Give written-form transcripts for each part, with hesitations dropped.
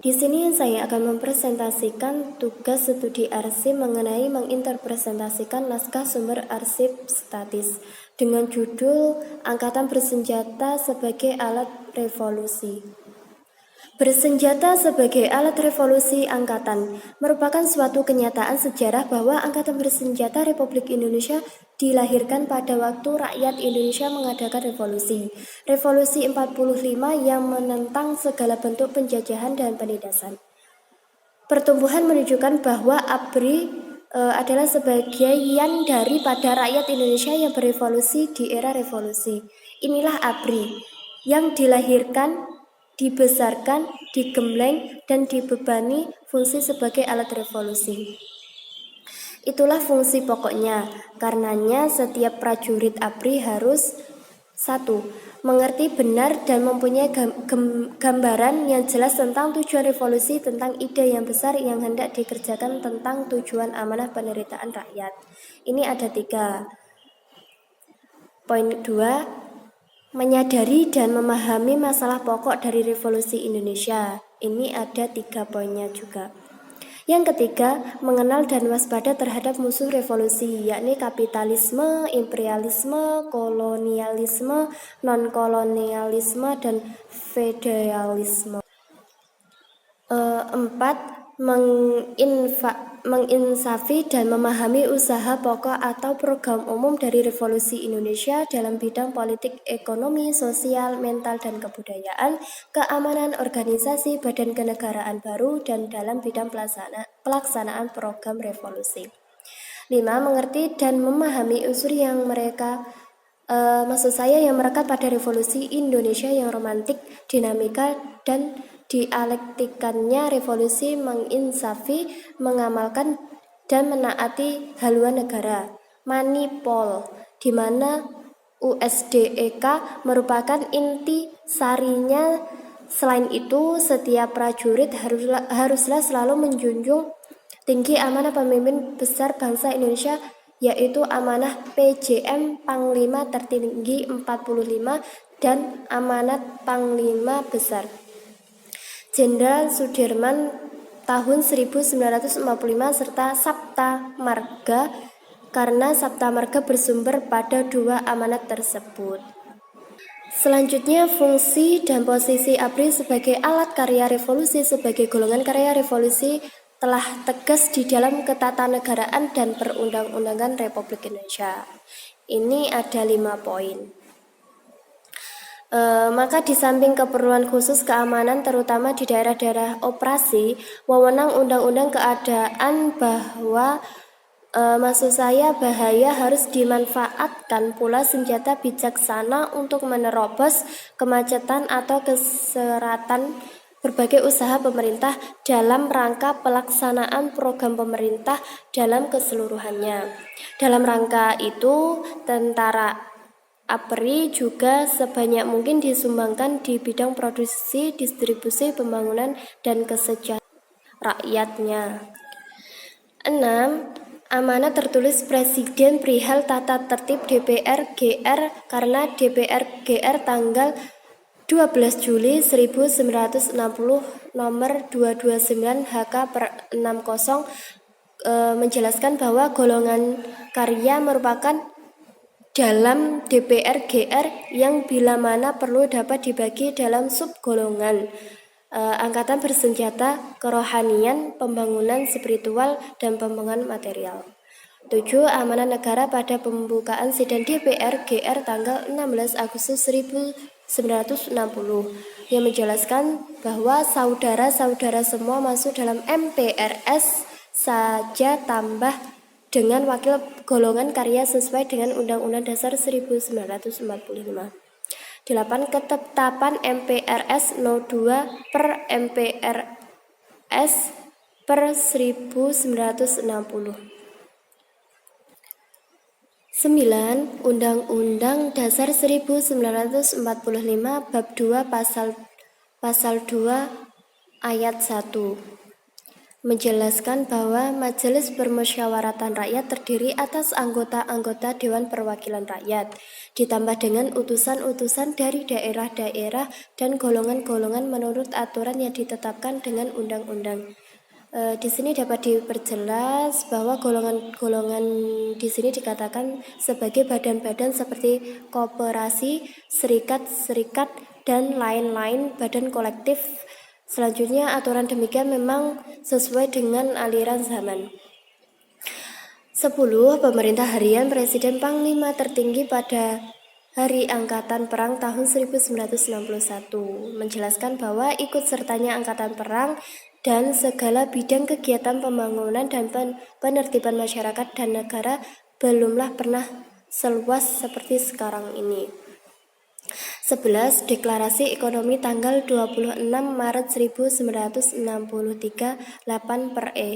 Di sini saya akan mempresentasikan tugas studi arsip mengenai menginterpretasikan naskah sumber arsip statis dengan judul Angkatan Bersenjata sebagai Alat Revolusi. Bersenjata sebagai alat revolusi angkatan merupakan suatu kenyataan sejarah bahwa Angkatan Bersenjata Republik Indonesia dilahirkan pada waktu rakyat Indonesia mengadakan revolusi. Revolusi 45 yang menentang segala bentuk penjajahan dan penindasan. Pertumbuhan menunjukkan bahwa ABRI adalah sebagian daripada rakyat Indonesia yang berevolusi di era revolusi. Inilah ABRI yang dilahirkan, dibesarkan, digembleng, dan dibebani fungsi sebagai alat revolusi. Itulah fungsi pokoknya. Karenanya setiap prajurit ABRI harus 1. Mengerti benar dan mempunyai gambaran yang jelas tentang tujuan revolusi, tentang ide yang besar yang hendak dikerjakan, tentang tujuan amanah penderitaan rakyat. Ini ada 3. Poin 2. Menyadari dan memahami masalah pokok dari revolusi Indonesia. Ini ada 3 poinnya juga. Yang ketiga, mengenal dan waspada terhadap musuh revolusi, yakni kapitalisme, imperialisme, kolonialisme, non-kolonialisme, dan feudalisme. 4. Menginsafi dan memahami usaha pokok atau program umum dari revolusi Indonesia dalam bidang politik, ekonomi, sosial, mental, dan kebudayaan, keamanan organisasi, badan kenegaraan baru, dan dalam bidang pelaksanaan program revolusi. 5. Mengerti dan memahami unsur yang yang merekat pada revolusi Indonesia yang romantik, dinamika, dan dialektikannya revolusi, menginsafi, mengamalkan, dan menaati haluan negara, manipol, di mana USDEK merupakan inti sarinya. Selain itu, setiap prajurit haruslah selalu menjunjung tinggi amanah pemimpin besar bangsa Indonesia, yaitu amanah PJM Panglima Tertinggi 45 dan amanat Panglima Besar Jenderal Sudirman tahun 1945 serta Sabta Marga, karena Sabta Marga bersumber pada 2 amanat tersebut. Selanjutnya, fungsi dan posisi ABRI sebagai alat karya revolusi sebagai golongan karya revolusi telah tegas di dalam ketatanegaraan dan perundang-undangan Republik Indonesia. Ini ada 5 poin. Maka di samping keperluan khusus keamanan terutama di daerah-daerah operasi, wewenang undang-undang keadaan bahwa bahaya harus dimanfaatkan pula senjata bijaksana untuk menerobos kemacetan atau keseratan berbagai usaha pemerintah dalam rangka pelaksanaan program pemerintah dalam keseluruhannya. Dalam rangka itu, tentara ABRI juga sebanyak mungkin disumbangkan di bidang produksi, distribusi, pembangunan, dan kesejahteraan rakyatnya. 6. Amanat tertulis Presiden perihal tata tertib DPR GR, karena DPR GR tanggal 12 Juli 1960 nomor 229 HK per 60 menjelaskan bahwa golongan karya merupakan dalam DPR GR yang bila mana perlu dapat dibagi dalam subgolongan angkatan bersenjata, kerohanian, pembangunan spiritual, dan pembangunan material. 7. Amanat negara pada pembukaan sidang DPR GR tanggal 16 Agustus 1960 yang menjelaskan bahwa saudara-saudara semua masuk dalam MPRS saja tambah dengan wakil golongan karya sesuai dengan Undang-Undang Dasar 1945. 8. Ketetapan MPRS No. 2 per MPRS per 1960. 9. Undang-Undang Dasar 1945 Bab 2 Pasal 2 Ayat 1. menjelaskan bahwa Majelis Permusyawaratan Rakyat terdiri atas anggota-anggota Dewan Perwakilan Rakyat, ditambah dengan utusan-utusan dari daerah-daerah dan golongan-golongan menurut aturan yang ditetapkan dengan undang-undang. Di sini dapat diperjelas bahwa golongan-golongan di sini dikatakan sebagai badan-badan seperti koperasi, serikat-serikat, dan lain-lain badan kolektif. Selanjutnya, aturan demikian memang sesuai dengan aliran zaman. 10. Pemerintah harian Presiden Panglima tertinggi pada Hari Angkatan Perang tahun 1961 menjelaskan bahwa ikut sertanya Angkatan Perang dan segala bidang kegiatan pembangunan dan penertiban masyarakat dan negara belumlah pernah seluas seperti sekarang ini. 11. Deklarasi Ekonomi tanggal 26 Maret 1963 8/E.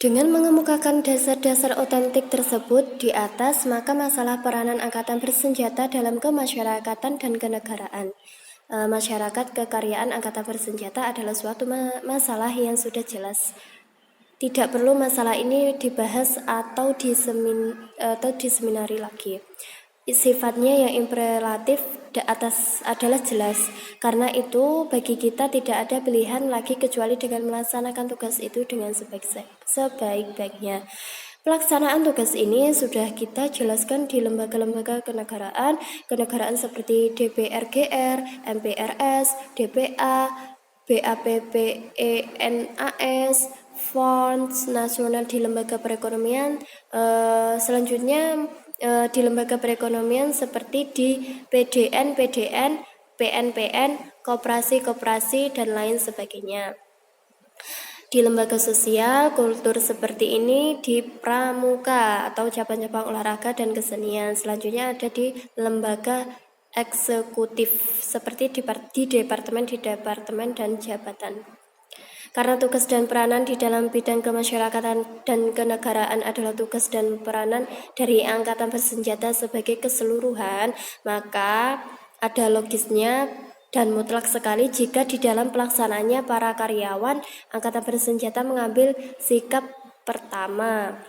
Dengan mengemukakan dasar-dasar otentik tersebut di atas, maka masalah peranan angkatan bersenjata dalam kemasyarakatan dan kenegaraan, masyarakat kekaryaan angkatan bersenjata adalah suatu masalah yang sudah jelas. Tidak perlu masalah ini dibahas atau diseminari lagi. Sifatnya yang imperatif atas adalah jelas. Karena itu bagi kita tidak ada pilihan lagi kecuali dengan melaksanakan tugas itu dengan sebaik-baiknya. Pelaksanaan tugas ini sudah kita jelaskan di lembaga-lembaga kenegaraan seperti DPR-GR, MPRS, DPA, BAPPENAS, Fonds Nasional di lembaga perekonomian. Selanjutnya di lembaga perekonomian seperti di PDN, PNPN, koperasi, dan lain sebagainya. Di lembaga sosial, kultur seperti ini di pramuka atau cabang-cabang olahraga dan kesenian. Selanjutnya ada di lembaga eksekutif seperti di departemen dan jabatan. Karena tugas dan peranan di dalam bidang kemasyarakatan dan kenegaraan adalah tugas dan peranan dari angkatan bersenjata sebagai keseluruhan, maka ada logisnya dan mutlak sekali jika di dalam pelaksanaannya para karyawan angkatan bersenjata mengambil sikap pertama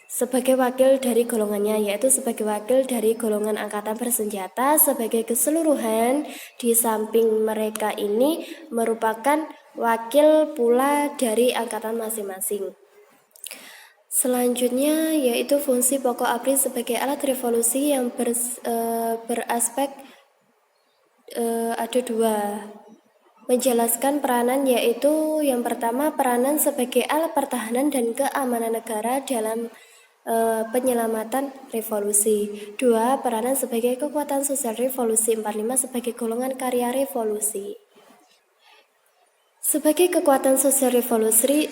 sebagai wakil dari golongannya, yaitu sebagai wakil dari golongan angkatan bersenjata sebagai keseluruhan. Di samping mereka ini merupakan wakil pula dari angkatan masing-masing. Selanjutnya yaitu fungsi pokok ABRI sebagai alat revolusi yang beraspek ada dua. Menjelaskan peranan yaitu yang pertama peranan sebagai alat pertahanan dan keamanan negara dalam penyelamatan revolusi. 2. Peranan sebagai kekuatan sosial revolusi. 45 sebagai golongan karya revolusi. Sebagai kekuatan sosial revolusi,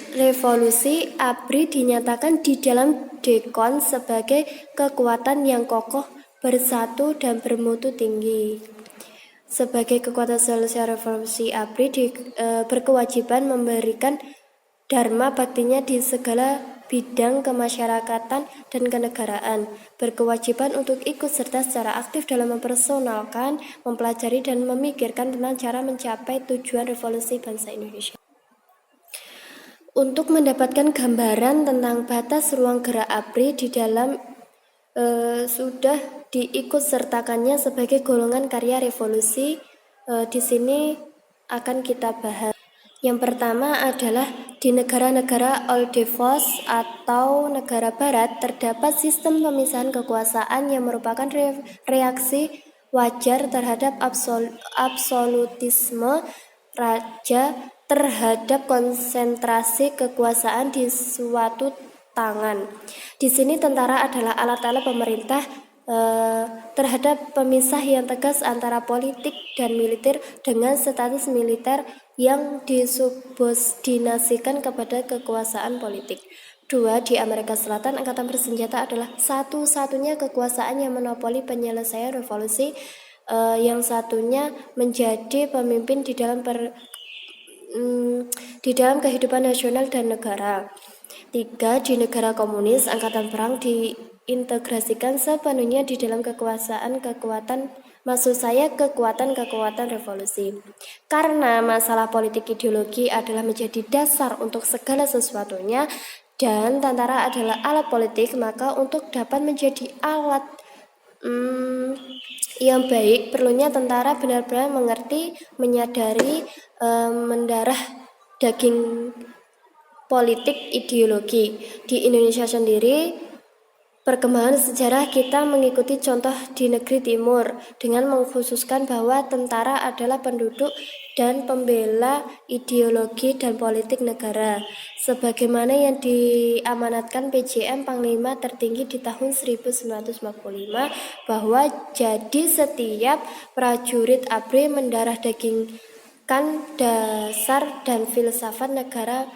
ABRI dinyatakan di dalam Dekon sebagai kekuatan yang kokoh, bersatu, dan bermutu tinggi. Sebagai kekuatan sosial revolusi, ABRI berkewajiban memberikan dharma baktinya di segala bidang kemasyarakatan dan kenegaraan, berkewajiban untuk ikut serta secara aktif dalam mempersonalkan, mempelajari, dan memikirkan tentang cara mencapai tujuan revolusi bangsa Indonesia. Untuk mendapatkan gambaran tentang batas ruang gerak ABRI di dalam sudah diikut sertakannya sebagai golongan karya revolusi, di sini akan kita bahas. Yang pertama adalah di negara-negara Oldevos atau negara barat terdapat sistem pemisahan kekuasaan yang merupakan reaksi wajar terhadap absolutisme raja terhadap konsentrasi kekuasaan di suatu tangan. Di sini tentara adalah alat-alat pemerintah terhadap pemisah yang tegas antara politik dan militer dengan status militer yang disubordinasikan kepada kekuasaan politik. 2. Di Amerika Selatan, angkatan bersenjata adalah satu-satunya kekuasaan yang monopoli penyelesaian revolusi, yang satunya menjadi pemimpin di dalam kehidupan nasional dan negara. 3. Di negara komunis, angkatan perang diintegrasikan sepenuhnya di dalam kekuatan Maksud saya kekuatan-kekuatan revolusi. Karena masalah politik ideologi adalah menjadi dasar untuk segala sesuatunya dan tentara adalah alat politik, maka untuk dapat menjadi alat yang baik, perlunya tentara benar-benar mengerti, menyadari, mendarah daging politik ideologi. Di Indonesia sendiri, perkembangan sejarah kita mengikuti contoh di negeri timur dengan mengkhususkan bahwa tentara adalah penduduk dan pembela ideologi dan politik negara sebagaimana yang diamanatkan PJM Panglima tertinggi di tahun 1945 bahwa jadi setiap prajurit ABRI mendarah dagingkan dasar dan filsafat negara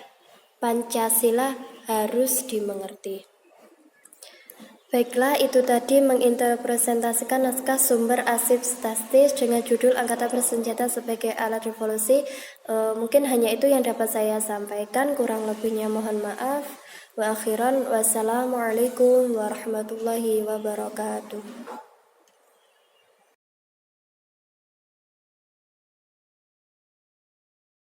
Pancasila harus dimengerti. Baiklah, itu tadi menginterpretasikan naskah sumber arsip statis dengan judul Angkatan Bersenjata sebagai Alat Revolusi. Mungkin hanya itu yang dapat saya sampaikan, kurang lebihnya mohon maaf. Wa akhiran, wassalamualaikum warahmatullahi wabarakatuh.